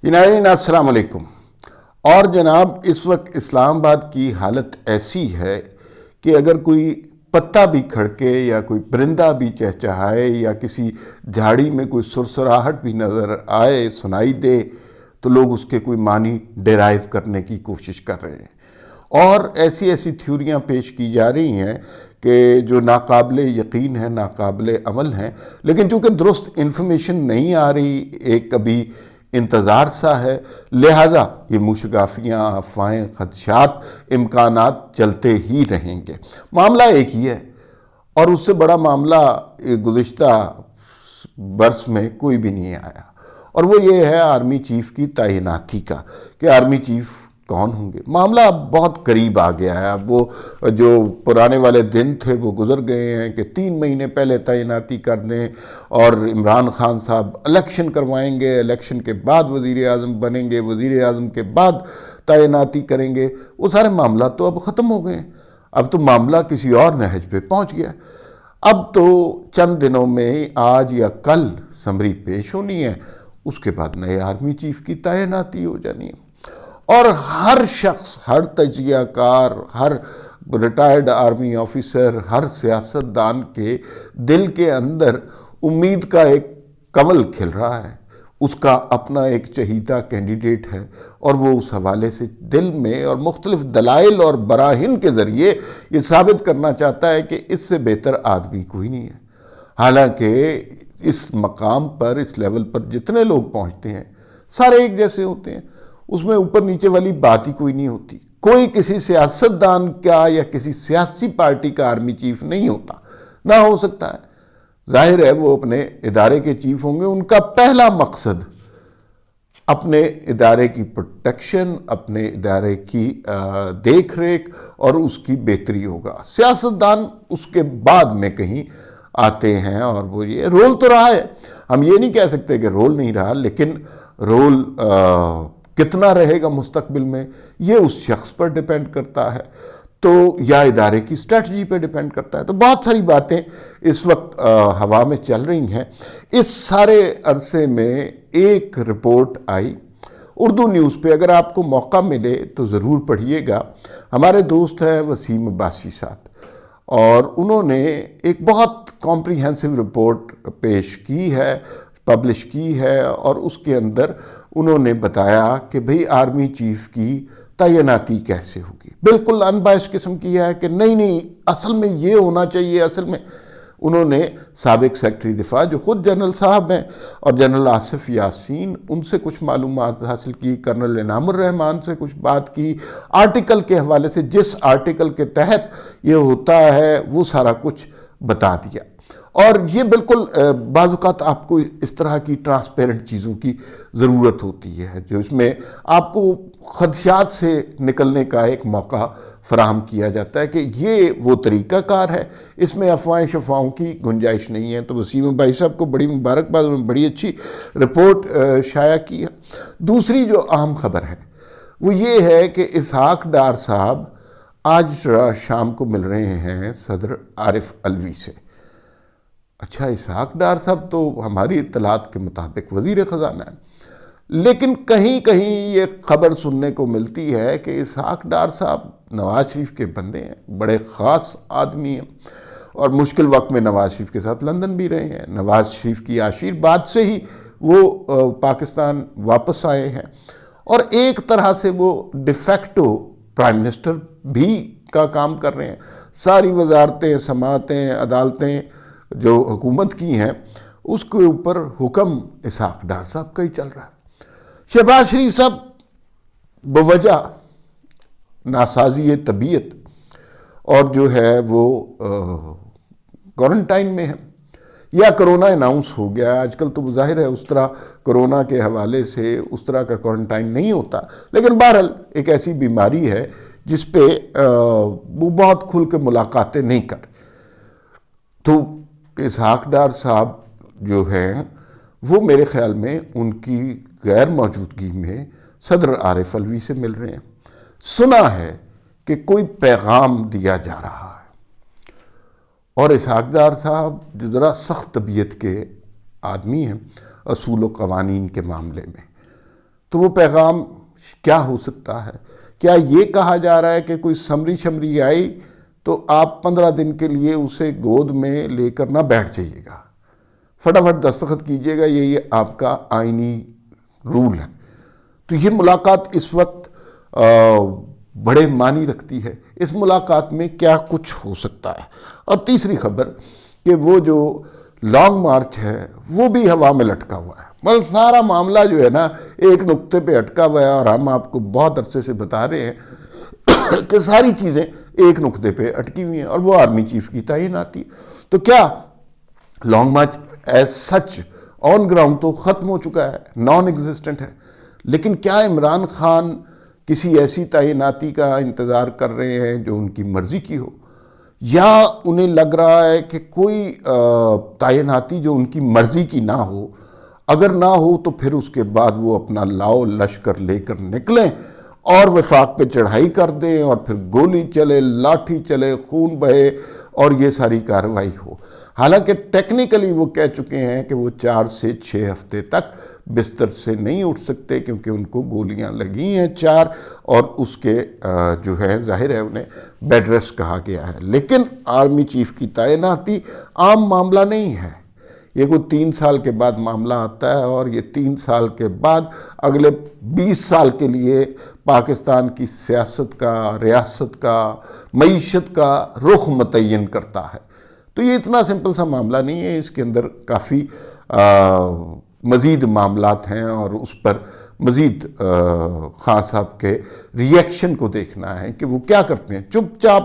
ناظرین السلام علیکم۔ اور جناب اس وقت اسلام آباد کی حالت ایسی ہے کہ اگر کوئی پتا بھی کھڑکے یا کوئی پرندہ بھی چہچہائے یا کسی جھاڑی میں کوئی سرسراہٹ بھی نظر آئے سنائی دے تو لوگ اس کے کوئی معنی ڈیرائیو کرنے کی کوشش کر رہے ہیں، اور ایسی ایسی تھیوریاں پیش کی جا رہی ہیں کہ جو ناقابل یقین ہیں، ناقابل عمل ہیں، لیکن چونکہ درست انفارمیشن نہیں آ رہی، ایک ابھی انتظار سا ہے، لہٰذا یہ موشگافیاں، افواہیں، خدشات، امکانات چلتے ہی رہیں گے۔ معاملہ ایک ہی ہے، اور اس سے بڑا معاملہ گزشتہ برس میں کوئی بھی نہیں آیا، اور وہ یہ ہے آرمی چیف کی تعیناتی کا، کہ آرمی چیف کون ہوں گے۔ معاملہ اب بہت قریب آ گیا ہے، اب وہ جو پرانے والے دن تھے وہ گزر گئے ہیں کہ 3 مہینے پہلے تعیناتی کر دیں اور عمران خان صاحب الیکشن کروائیں گے، الیکشن کے بعد وزیر اعظم بنیں گے، وزیر اعظم کے بعد تعیناتی کریں گے۔ وہ سارے معاملات تو اب ختم ہو گئے ہیں، اب تو معاملہ کسی اور نہج پہ پہنچ گیا۔ اب تو چند دنوں میں آج یا کل سمری پیش ہونی ہے، اس کے بعد نئے آرمی چیف کی تعیناتی ہو جانی ہے، اور ہر شخص، ہر تجزیہ کار، ہر ریٹائرڈ آرمی آفیسر، ہر سیاستدان کے دل کے اندر امید کا ایک کنول کھل رہا ہے۔ اس کا اپنا ایک چہیتا کینڈیڈیٹ ہے، اور وہ اس حوالے سے دل میں اور مختلف دلائل اور براہین کے ذریعے یہ ثابت کرنا چاہتا ہے کہ اس سے بہتر آدمی کوئی نہیں ہے۔ حالانکہ اس مقام پر، اس لیول پر جتنے لوگ پہنچتے ہیں سارے ایک جیسے ہوتے ہیں، اس میں اوپر نیچے والی بات ہی کوئی نہیں ہوتی۔ کوئی کسی سیاستدان کا یا کسی سیاسی پارٹی کا آرمی چیف نہیں ہوتا، نہ ہو سکتا ہے۔ ظاہر ہے وہ اپنے ادارے کے چیف ہوں گے، ان کا پہلا مقصد اپنے ادارے کی پروٹیکشن، اپنے ادارے کی دیکھ ریکھ اور اس کی بہتری ہوگا۔ سیاستدان اس کے بعد میں کہیں آتے ہیں، اور وہ یہ رول تو رہا ہے، ہم یہ نہیں کہہ سکتے کہ رول نہیں رہا، لیکن رول کتنا رہے گا مستقبل میں یہ اس شخص پر ڈیپینڈ کرتا ہے، تو یا ادارے کی سٹریٹجی پہ ڈیپینڈ کرتا ہے۔ تو بہت ساری باتیں اس وقت ہوا میں چل رہی ہیں۔ اس سارے عرصے میں ایک رپورٹ آئی اردو نیوز پہ، اگر آپ کو موقع ملے تو ضرور پڑھیے گا۔ ہمارے دوست ہیں وسیم عباسی صاحب، اور انہوں نے ایک بہت کمپریہنسو رپورٹ پیش کی ہے، پبلش کی ہے، اور اس کے اندر انہوں نے بتایا کہ بھئی آرمی چیف کی تعیناتی کیسے ہوگی۔ بالکل ان بائس قسم کی ہے کہ نہیں اصل میں یہ ہونا چاہیے۔ اصل میں انہوں نے سابق سیکرٹری دفاع جو خود جنرل صاحب ہیں اور جنرل آصف یاسین، ان سے کچھ معلومات حاصل کی، کرنل انعام الرحمان سے کچھ بات کی، آرٹیکل کے حوالے سے جس آرٹیکل کے تحت یہ ہوتا ہے وہ سارا کچھ بتا دیا۔ اور یہ بالکل بعض اوقات آپ کو اس طرح کی ٹرانسپیرنٹ چیزوں کی ضرورت ہوتی ہے، جو اس میں آپ کو خدشات سے نکلنے کا ایک موقع فراہم کیا جاتا ہے کہ یہ وہ طریقہ کار ہے، اس میں افواہیں شفاہوں کی گنجائش نہیں ہے۔ تو وسیم بھائی صاحب کو بڑی مبارکباد، انہوں نے بڑی اچھی رپورٹ شائع کی ہے۔ دوسری جو اہم خبر ہے وہ یہ ہے کہ اسحاق ڈار صاحب آج شام کو مل رہے ہیں صدر عارف علوی سے۔ اچھا، اسحاق ڈار صاحب تو ہماری اطلاعات کے مطابق وزیر خزانہ ہیں، لیکن کہیں کہیں یہ خبر سننے کو ملتی ہے کہ اسحاق ڈار صاحب نواز شریف کے بندے ہیں، بڑے خاص آدمی ہیں، اور مشکل وقت میں نواز شریف کے ساتھ لندن بھی رہے ہیں۔ نواز شریف کی آشیرواد سے ہی وہ پاکستان واپس آئے ہیں، اور ایک طرح سے وہ ڈیفیکٹو پرائم منسٹر بھی کا کام کر رہے ہیں۔ ساری وزارتیں، سماعتیں، عدالتیں جو حکومت کی ہیں اس کے اوپر حکم اسحاق ڈار صاحب کا ہی چل رہا ہے۔ شہباز شریف صاحب بوجہ ناسازی طبیعت اور جو ہے وہ کوارنٹائن میں ہے، یا کرونا اناؤنس ہو گیا ہے۔ آج کل تو ظاہر ہے اس طرح کرونا کے حوالے سے اس طرح کا کوارنٹائن نہیں ہوتا، لیکن بہرحال ایک ایسی بیماری ہے جس پہ وہ بہت کھل کے ملاقاتیں نہیں کر۔ تو اسحاق ڈار صاحب جو ہیں وہ میرے خیال میں ان کی غیر موجودگی میں صدر عارف علوی سے مل رہے ہیں۔ سنا ہے کہ کوئی پیغام دیا جا رہا ہے، اور اسحاق ڈار صاحب جو ذرا سخت طبیعت کے آدمی ہیں اصول و قوانین کے معاملے میں، تو وہ پیغام کیا ہو سکتا ہے؟ کیا یہ کہا جا رہا ہے کہ کوئی سمری شمری آئی تو آپ 15 دن کے لیے اسے گود میں لے کر نہ بیٹھ جائیے گا، فٹافٹ دستخط کیجیے گا، یہ آپ کا آئینی رول ہے؟ تو یہ ملاقات اس وقت بڑے معنی رکھتی ہے۔ اس ملاقات میں کیا کچھ ہو سکتا ہے؟ اور تیسری خبر کہ وہ جو لانگ مارچ ہے وہ بھی ہوا میں لٹکا ہوا ہے، مطلب سارا معاملہ جو ہے نا ایک نقطے پہ اٹکا ہوا ہے، اور ہم آپ کو بہت عرصے سے بتا رہے ہیں کہ ساری چیزیں ایک نقطے پہ اٹکی ہوئی ہیں، اور وہ آرمی چیف کی تعیناتی۔ تو کیا long march as such on ground تو ختم ہو چکا ہے، نان ایگزسٹنٹ ہے، لیکن کیا عمران خان کسی ایسی تعیناتی کا انتظار کر رہے ہیں جو ان کی مرضی کی ہو، یا انہیں لگ رہا ہے کہ کوئی تعیناتی جو ان کی مرضی کی نہ ہو، اگر نہ ہو تو پھر اس کے بعد وہ اپنا لاؤ لشکر لے کر نکلیں اور وفاق پہ چڑھائی کر دیں، اور پھر گولی چلے، لاٹھی چلے، خون بہے، اور یہ ساری کارروائی ہو؟ حالانکہ ٹیکنیکلی وہ کہہ چکے ہیں کہ وہ 4 سے 6 ہفتے تک بستر سے نہیں اٹھ سکتے، کیونکہ ان کو گولیاں لگی ہیں 4، اور اس کے جو ہے ظاہر ہے انہیں بیڈ ریسٹ کہا گیا ہے۔ لیکن آرمی چیف کی تعیناتی عام معاملہ نہیں ہے، یہ کوئی 3 سال کے بعد معاملہ آتا ہے، اور یہ 3 سال کے بعد اگلے 20 سال کے لیے پاکستان کی سیاست کا، ریاست کا، معیشت کا رخ متعین کرتا ہے۔ تو یہ اتنا سمپل سا معاملہ نہیں ہے، اس کے اندر کافی مزید معاملات ہیں، اور اس پر مزید خان صاحب کے ری ایکشن کو دیکھنا ہے کہ وہ کیا کرتے ہیں۔ چپ چاپ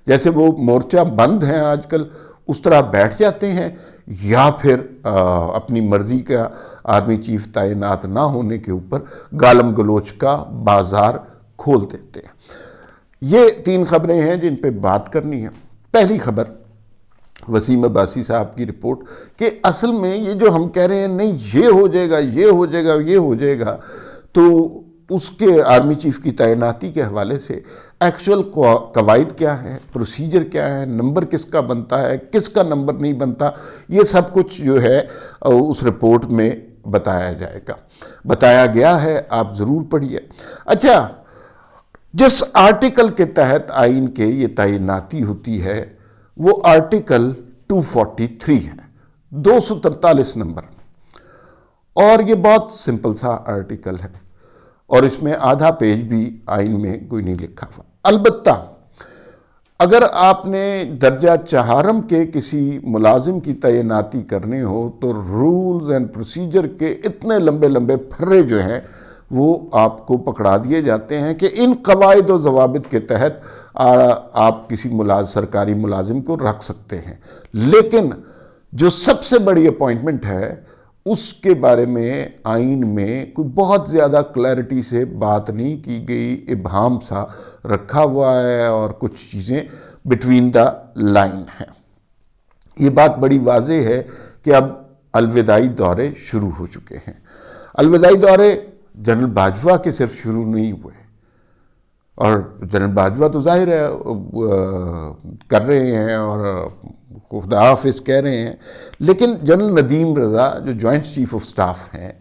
جیسے وہ مورچہ بند ہیں آج کل اس طرح بیٹھ جاتے ہیں، یا پھر اپنی مرضی کا آرمی چیف تعینات نہ ہونے کے اوپر گالم گلوچ کا بازار کھول دیتے ہیں۔ یہ 3 خبریں ہیں جن پہ بات کرنی ہے۔ پہلی خبر وسیم عباسی صاحب کی رپورٹ کہ اصل میں یہ جو ہم کہہ رہے ہیں نہیں یہ ہو جائے گا، یہ ہو جائے گا، یہ ہو جائے گا، تو اس کے آرمی چیف کی تعیناتی کے حوالے سے ایکچول قواعد کیا ہے، پروسیجر کیا ہے، نمبر کس کا بنتا ہے، کس کا نمبر نہیں بنتا، یہ سب کچھ جو ہے اس رپورٹ میں بتایا جائے گا، بتایا گیا ہے، آپ ضرور پڑھیے۔ اچھا، جس آرٹیکل کے تحت آئین کے یہ تعیناتی ہوتی ہے وہ آرٹیکل 243 ہے، 243 نمبر، اور یہ بہت سمپل سا آرٹیکل ہے، اور اس میں آدھا پیج بھی آئین میں کوئی نہیں لکھا ہوا۔ البتہ اگر آپ نے درجہ 4 کے کسی ملازم کی تعیناتی کرنے ہو تو رولز اینڈ پروسیجر کے اتنے لمبے لمبے پھرے جو ہیں وہ آپ کو پکڑا دیے جاتے ہیں کہ ان قواعد و ضوابط کے تحت آپ کسی سرکاری ملازم کو رکھ سکتے ہیں، لیکن جو سب سے بڑی اپوائنٹمنٹ ہے اس کے بارے میں آئین میں کوئی بہت زیادہ کلیئرٹی سے بات نہیں کی گئی، ابہام سا رکھا ہوا ہے، اور کچھ چیزیں بٹوین دا لائن ہیں۔ یہ بات بڑی واضح ہے کہ اب الوداعی دورے شروع ہو چکے ہیں۔ الوداعی دورے جنرل باجوہ کے صرف شروع نہیں ہوئے، اور جنرل باجوہ تو ظاہر ہے کر رہے ہیں اور خدا حافظ کہہ رہے ہیں، لیکن جنرل ندیم رضا جو جوائنٹ چیف آف سٹاف ہیں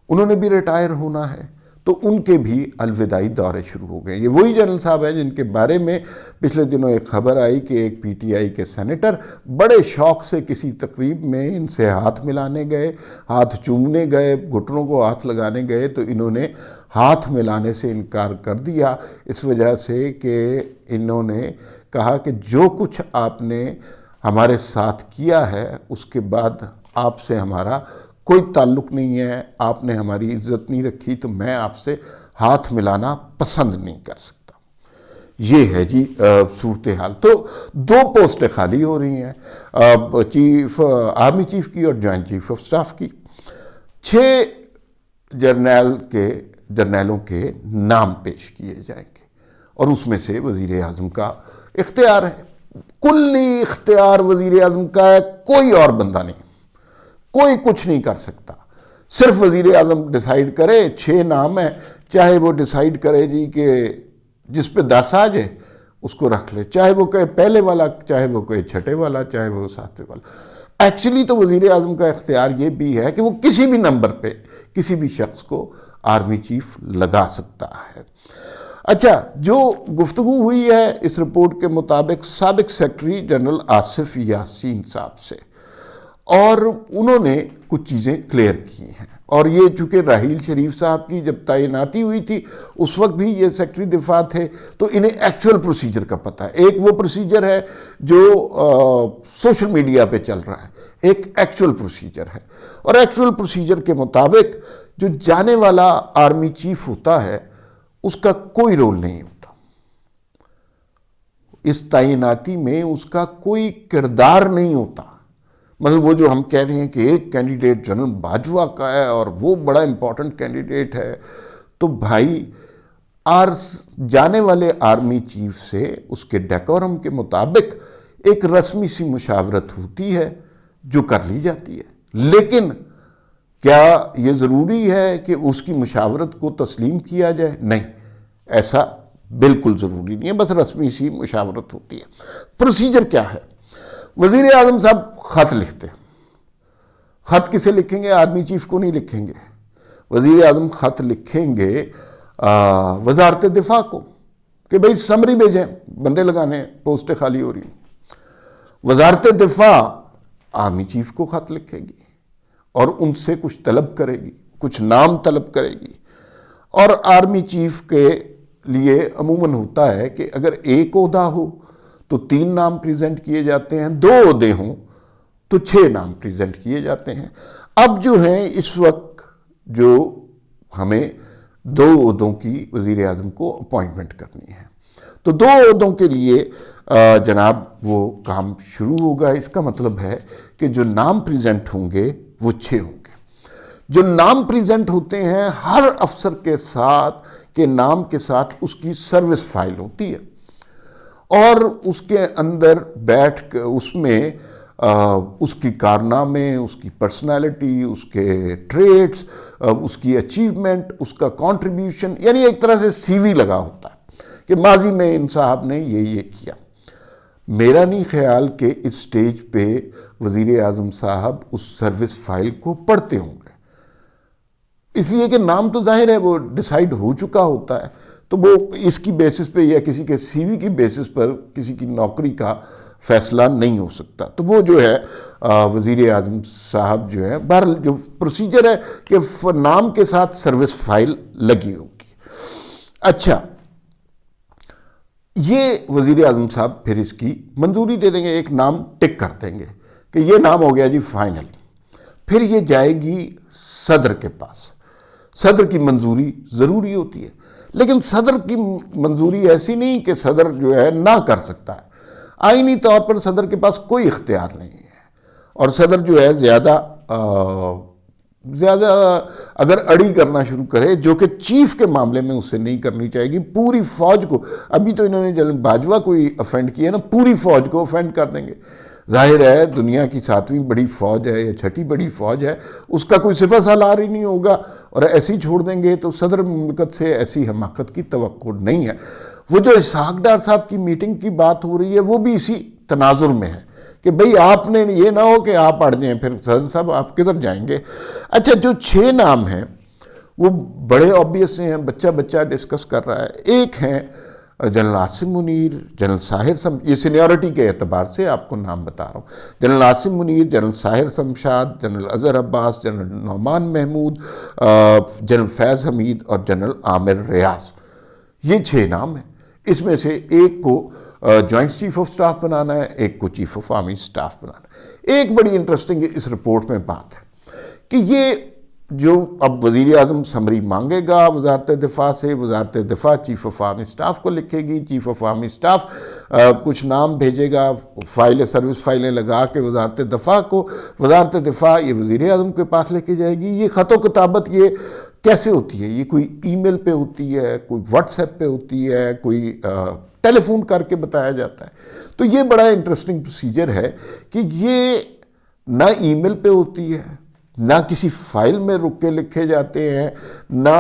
انہوں نے بھی ریٹائر ہونا ہے، تو ان کے بھی الوداعی دورے شروع ہو گئے۔ یہ وہی جنرل صاحب ہیں جن کے بارے میں پچھلے دنوں ایک خبر آئی کہ ایک پی ٹی آئی کے سینیٹر بڑے شوق سے کسی تقریب میں ان سے ہاتھ ملانے گئے، ہاتھ چومنے گئے، گھٹنوں کو ہاتھ لگانے گئے، تو انہوں نے ہاتھ ملانے سے انکار کر دیا، اس وجہ سے کہ انہوں نے کہا کہ جو کچھ آپ نے ہمارے ساتھ کیا ہے اس کے بعد آپ سے ہمارا کوئی تعلق نہیں ہے، آپ نے ہماری عزت نہیں رکھی، تو میں آپ سے ہاتھ ملانا پسند نہیں کر سکتا۔ یہ ہے جی صورتحال۔ تو 2 پوسٹیں خالی ہو رہی ہیں، آرمی چیف کی اور جوائنٹ چیف آف سٹاف کی۔ 6 جرنیلوں کے نام پیش کیے جائیں گے، اور اس میں سے وزیر اعظم کا اختیار ہے، کلی اختیار وزیر اعظم کا ہے، کوئی اور بندہ نہیں، کوئی کچھ نہیں کر سکتا۔ صرف وزیر اعظم ڈیسائیڈ کرے، 6 نام ہیں، چاہے وہ ڈیسائیڈ کرے جی کہ جس پہ 10 آ جائے اس کو رکھ لے، چاہے وہ کہے پہلے والا، چاہے وہ کہے چھٹے والا، چاہے وہ 7ویں والا۔ ایکچولی تو وزیر اعظم کا اختیار یہ بھی ہے کہ وہ کسی بھی نمبر پہ کسی بھی شخص کو آرمی چیف لگا سکتا ہے۔ اچھا، جو گفتگو ہوئی ہے اس رپورٹ کے مطابق سابق سیکرٹری جنرل آصف یاسین صاحب سے، اور انہوں نے کچھ چیزیں کلیئر کی ہیں، اور یہ چونکہ راحیل شریف صاحب کی جب تعیناتی ہوئی تھی اس وقت بھی یہ سیکرٹری دفاع تھے، تو انہیں ایکچول پروسیجر کا پتہ ہے۔ ایک وہ پروسیجر ہے جو سوشل میڈیا پہ چل رہا ہے، ایک ایکچول پروسیجر ہے، اور ایکچول پروسیجر کے مطابق جو جانے والا آرمی چیف ہوتا ہے اس کا کوئی رول نہیں ہوتا، اس تعیناتی میں اس کا کوئی کردار نہیں ہوتا۔ مطلب وہ جو ہم کہہ رہے ہیں کہ ایک کینڈیڈیٹ جنرل باجوہ کا ہے اور وہ بڑا امپورٹنٹ کینڈیڈیٹ ہے، تو بھائی جانے والے آرمی چیف سے اس کے ڈیکورم کے مطابق ایک رسمی سی مشاورت ہوتی ہے جو کر لی جاتی ہے، لیکن کیا یہ ضروری ہے کہ اس کی مشاورت کو تسلیم کیا جائے؟ نہیں، ایسا بالکل ضروری نہیں ہے، بس رسمی سی مشاورت ہوتی ہے۔ پروسیجر کیا ہے؟ وزیر اعظم صاحب خط لکھتے ہیں۔ خط کسے لکھیں گے؟ آرمی چیف کو نہیں لکھیں گے۔ وزیر اعظم خط لکھیں گے وزارت دفاع کو کہ بھئی سمری بھیجیں، بندے لگانے ہیں، پوسٹیں خالی ہو رہی ہیں۔ وزارت دفاع آرمی چیف کو خط لکھے گی اور ان سے کچھ طلب کرے گی، کچھ نام طلب کرے گی، اور آرمی چیف کے لیے عموماً ہوتا ہے کہ اگر ایک عہدہ ہو تو 3 نام پریزنٹ کیے جاتے ہیں، 2 عہدے ہوں تو 6 نام پریزنٹ کیے جاتے ہیں۔ اب جو ہیں اس وقت جو ہمیں 2 عہدوں کی وزیر اعظم کو اپوائنٹمنٹ کرنی ہے، تو 2 عہدوں کے لیے جناب وہ کام شروع ہوگا۔ اس کا مطلب ہے کہ جو نام پریزنٹ ہوں گے وہ 6 ہوں گے۔ جو نام پریزنٹ ہوتے ہیں ہر افسر کے نام کے ساتھ اس کی سروس فائل ہوتی ہے، اور اس کے اندر بیٹھ کے اس میں اس کی کارنامے، اس کی پرسنالٹی، اس کے ٹریٹس، اس کی اچیومنٹ، اس کا کنٹریبیوشن، یعنی ایک طرح سے سی وی لگا ہوتا ہے کہ ماضی میں ان صاحب نے یہ کیا۔ میرا نہیں خیال کہ اس سٹیج پہ وزیر اعظم صاحب اس سروس فائل کو پڑھتے ہوں گے، اس لیے کہ نام تو ظاہر ہے وہ ڈیسائیڈ ہو چکا ہوتا ہے، تو وہ اس کی بیسس پہ یا کسی کے سی وی کی بیسس پر کسی کی نوکری کا فیصلہ نہیں ہو سکتا۔ تو وہ جو ہے وزیر اعظم صاحب جو ہے، بہرحال جو پروسیجر ہے کہ نام کے ساتھ سروس فائل لگی ہوگی۔ اچھا، یہ وزیر اعظم صاحب پھر اس کی منظوری دے دیں گے، ایک نام ٹک کر دیں گے کہ یہ نام ہو گیا جی فائنل۔ پھر یہ جائے گی صدر کے پاس۔ صدر کی منظوری ضروری ہوتی ہے، لیکن صدر کی منظوری ایسی نہیں کہ صدر جو ہے نہ کر سکتا ہے۔ آئینی طور پر صدر کے پاس کوئی اختیار نہیں ہے، اور صدر جو ہے زیادہ اگر اڑی کرنا شروع کرے، جو کہ چیف کے معاملے میں اسے نہیں کرنی چاہیے گی، پوری فوج کو، ابھی تو انہوں نے جنرل باجوہ کو ہی افینڈ کیا نا، پوری فوج کو افینڈ کر دیں گے۔ ظاہر ہے دنیا کی 7ویں بڑی فوج ہے یا 6ٹھی بڑی فوج ہے، اس کا کوئی سپہ سالار ہی نہیں ہوگا، اور ایسی چھوڑ دیں گے تو صدر مملکت سے ایسی حماقت کی توقع نہیں ہے۔ وہ جو اسحاق ڈار صاحب کی میٹنگ کی بات ہو رہی ہے وہ بھی اسی تناظر میں ہے کہ بھئی آپ نے یہ نہ ہو کہ آپ اڑ جائیں، پھر صدر صاحب آپ کدھر جائیں گے۔ اچھا، جو 6 نام ہیں وہ بڑے آبویس ہیں، بچہ ڈسکس کر رہا ہے۔ ایک ہیں جنرل عاصم منیر، جنرل ساحر یہ سینیورٹی کے اعتبار سے آپ کو نام بتا رہا ہوں، general Asim Munir, general Sahir Shamshad, general Azhar عباس، جنرل نعمان محمود، جنرل فیض حمید اور جنرل عامر ریاض۔ یہ 6 نام ہیں۔ اس میں سے ایک کو جوائنٹ چیف آف سٹاف بنانا ہے، ایک کو چیف آف آرمی سٹاف بنانا ہے۔ ایک بڑی انٹرسٹنگ اس رپورٹ میں بات ہے کہ یہ جو اب وزیر اعظم سمری مانگے گا وزارت دفاع سے، وزارت دفاع چیف آف آرمی سٹاف کو لکھے گی، چیف آف آرمی سٹاف کچھ نام بھیجے گا، سروس فائلیں لگا کے وزارت دفاع کو، وزارت دفاع یہ وزیر اعظم کے پاس لے کے جائے گی۔ یہ خط و کتابت یہ کیسے ہوتی ہے؟ یہ کوئی ای میل پہ ہوتی ہے، کوئی واٹس ایپ پہ ہوتی ہے، کوئی ٹیلی فون کر کے بتایا جاتا ہے۔ تو یہ بڑا انٹرسٹنگ پروسیجر ہے کہ یہ نہ ای میل پہ ہوتی ہے، نہ کسی فائل میں رک کے لکھے جاتے ہیں، نہ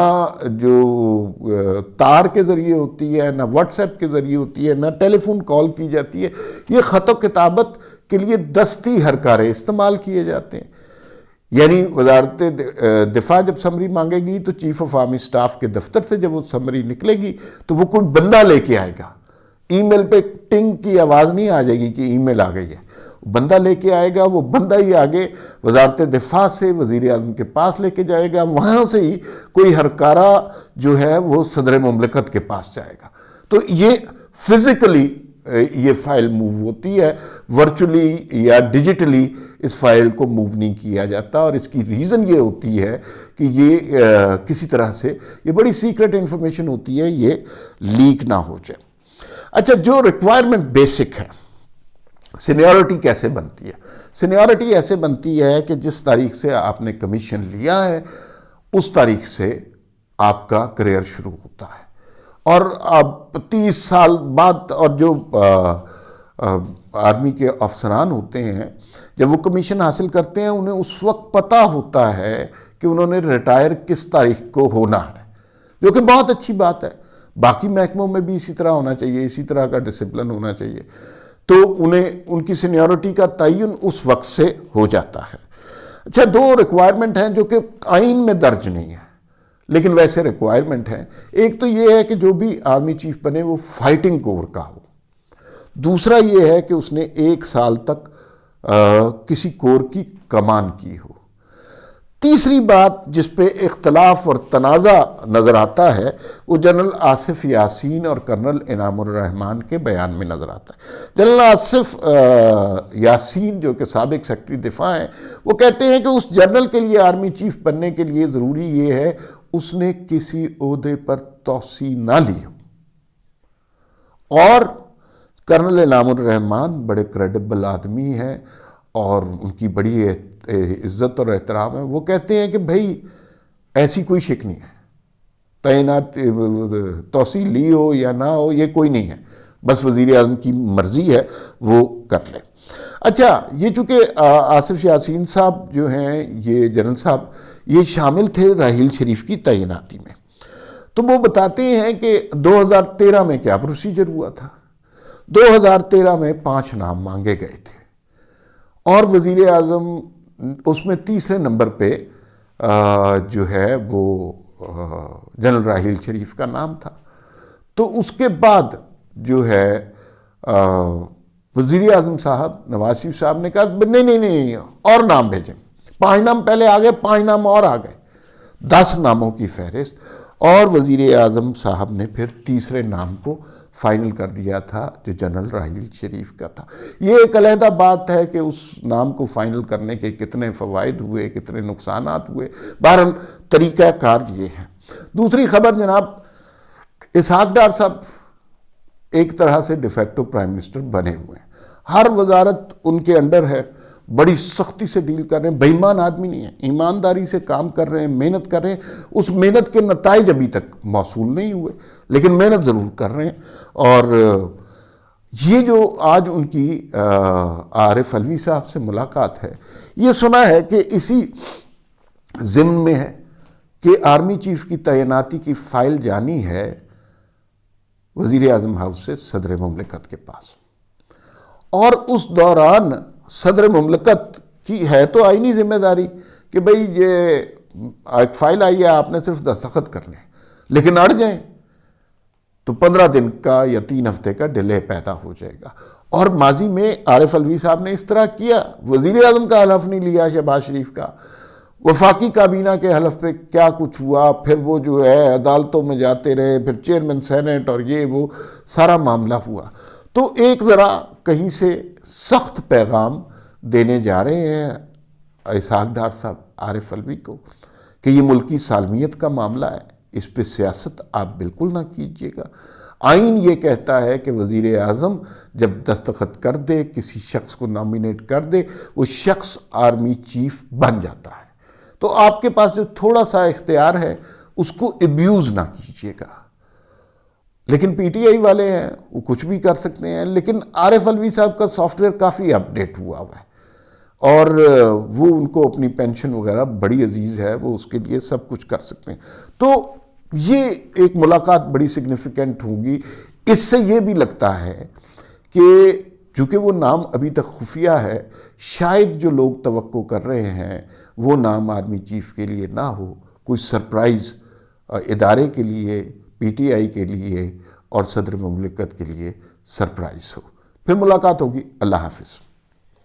جو تار کے ذریعے ہوتی ہے، نہ واٹس ایپ کے ذریعے ہوتی ہے، نہ ٹیلی فون کال کی جاتی ہے۔ یہ خط و کتابت کے لیے دستی ہر کارے استعمال کیے جاتے ہیں۔ یعنی وزارت دفاع جب سمری مانگے گی تو چیف آف آرمی سٹاف کے دفتر سے جب وہ سمری نکلے گی تو وہ کوئی بندہ لے کے آئے گا، ای میل پہ ٹنگ کی آواز نہیں آ جائے گی کہ ای میل آ گئی ہے، بندہ لے کے آئے گا، وہ بندہ ہی آگے وزارت دفاع سے وزیر اعظم کے پاس لے کے جائے گا، وہاں سے ہی کوئی ہرکارہ جو ہے وہ صدر مملکت کے پاس جائے گا۔ تو یہ فزیکلی یہ فائل موو ہوتی ہے، ورچولی یا ڈیجیٹلی اس فائل کو موو نہیں کیا جاتا، اور اس کی ریزن یہ ہوتی ہے کہ یہ کسی طرح سے یہ بڑی سیکرٹ انفارمیشن ہوتی ہے، یہ لیک نہ ہو جائے۔ اچھا، جو ریکوائرمنٹ بیسک ہے، سینیورٹی کیسے بنتی ہے؟ سینیورٹی ایسے بنتی ہے کہ جس تاریخ سے آپ نے کمیشن لیا ہے اس تاریخ سے آپ کا کریئر شروع ہوتا ہے، اور اب 30 سال بعد، اور جو آرمی کے افسران ہوتے ہیں جب وہ کمیشن حاصل کرتے ہیں انہیں اس وقت پتہ ہوتا ہے کہ انہوں نے ریٹائر کس تاریخ کو ہونا ہے، جو کہ بہت اچھی بات ہے۔ باقی محکموں میں بھی اسی طرح ہونا چاہیے، اسی طرح کا ڈسپلن ہونا چاہیے، تو انہیں ان کی سینیورٹی کا تعین اس وقت سے ہو جاتا ہے۔ اچھا، 2 ریکوائرمنٹ ہیں جو کہ آئین میں درج نہیں ہے لیکن ویسے ریکوائرمنٹ ہیں۔ ایک تو یہ ہے کہ جو بھی آرمی چیف بنے وہ فائٹنگ کور کا ہو، دوسرا یہ ہے کہ اس نے 1 سال تک کسی کور کی کمان کی ہو۔ تیسری بات جس پہ اختلاف اور تنازع نظر آتا ہے وہ جنرل آصف یاسین اور کرنل انعام الرحمان کے بیان میں نظر آتا ہے۔ جنرل آصف یاسین جو کہ سابق سیکرٹری دفاع ہیں، وہ کہتے ہیں کہ اس جنرل کے لیے آرمی چیف بننے کے لیے ضروری یہ ہے اس نے کسی عہدے پر توسیع نہ لی ہو، اور کرنل انعام الرحمان بڑے کریڈیبل آدمی ہیں اور ان کی بڑی عزت اور احترام ہے، وہ کہتے ہیں کہ بھئی ایسی کوئی شک نہیں ہے، تعینات توسیع لی ہو یا نہ ہو یہ کوئی نہیں ہے، بس وزیر اعظم کی مرضی ہے وہ کر لے۔ اچھا، یہ چونکہ آصف یاسین صاحب جو ہیں، یہ جنرل صاحب یہ شامل تھے راحیل شریف کی تعیناتی میں، تو وہ بتاتے ہیں کہ 2013 میں کیا پروسیجر ہوا تھا۔ 2013 میں 5 نام مانگے گئے تھے اور وزیر اعظم اس میں تیسرے نمبر پہ جو ہے وہ جنرل راحیل شریف کا نام تھا۔ تو اس کے بعد جو ہے وزیر اعظم صاحب نواز شریف صاحب نے کہا نہیں اور نام بھیجیں، 5 نام پہلے آ گئے، 5 نام اور آ گئے، 10 ناموں کی فہرست، اور وزیر اعظم صاحب نے پھر تیسرے نام کو فائنل کر دیا تھا جو جنرل راحیل شریف کا تھا۔ یہ ایک علیحدہ بات ہے کہ اس نام کو فائنل کرنے کے کتنے فوائد ہوئے، کتنے نقصانات ہوئے، بہرحال طریقہ کار یہ ہے۔ دوسری خبر جناب، اسحاق ڈار صاحب ایک طرح سے ڈیفیکٹو پرائم منسٹر بنے ہوئے ہیں، ہر وزارت ان کے انڈر ہے، بڑی سختی سے ڈیل کر رہے ہیں، بے ایمان آدمی نہیں ہے، ایمانداری سے کام کر رہے ہیں، محنت کر رہے ہیں، اس محنت کے نتائج ابھی تک موصول نہیں ہوئے لیکن محنت ضرور کر رہے ہیں۔ اور یہ جو آج ان کی عارف علوی صاحب سے ملاقات ہے، یہ سنا ہے کہ اسی ضمن میں ہے کہ آرمی چیف کی تعیناتی کی فائل جانی ہے وزیر اعظم ہاؤس سے صدر مملکت کے پاس، اور اس دوران صدر مملکت کی ہے تو آئینی ذمہ داری کہ بھئی یہ ایک فائل آئی ہے، آپ نے صرف دستخط کرنے، لیکن اڑ جائیں تو 15 دن کا یا 3 ہفتے کا ڈیلے پیدا ہو جائے گا۔ اور ماضی میں عارف علوی صاحب نے اس طرح کیا، وزیر اعظم کا حلف نہیں لیا شہباز شریف کا، وفاقی کابینہ کے حلف پہ کیا کچھ ہوا، پھر وہ جو ہے عدالتوں میں جاتے رہے، پھر چیئرمین سینٹ اور یہ وہ سارا معاملہ ہوا۔ تو ایک ذرا کہیں سے سخت پیغام دینے جا رہے ہیں اسحاق ڈار صاحب عارف علوی کو کہ یہ ملکی سالمیت کا معاملہ ہے، اس پہ سیاست آپ بالکل نہ کیجیے گا۔ آئین یہ کہتا ہے کہ وزیر اعظم جب دستخط کر دے، کسی شخص کو نامینیٹ کر دے، وہ شخص آرمی چیف بن جاتا ہے، تو آپ کے پاس جو تھوڑا سا اختیار ہے اس کو ایبیوز نہ کیجیے گا۔ لیکن پی ٹی آئی والے ہیں، وہ کچھ بھی کر سکتے ہیں، لیکن عارف علوی صاحب کا سافٹ ویئر کافی اپ ڈیٹ ہوا ہے اور وہ ان کو اپنی پینشن وغیرہ بڑی عزیز ہے، وہ اس کے لیے سب کچھ کر سکتے ہیں۔ تو یہ ایک ملاقات بڑی سگنیفیکنٹ ہوگی۔ اس سے یہ بھی لگتا ہے کہ چونکہ وہ نام ابھی تک خفیہ ہے، شاید جو لوگ توقع کر رہے ہیں وہ نام آرمی چیف کے لیے نہ ہو، کوئی سرپرائز ادارے کے لیے، پی ٹی آئی کے لیے اور صدر مملکت کے لیے سرپرائز ہو۔ پھر ملاقات ہوگی۔ اللہ حافظ۔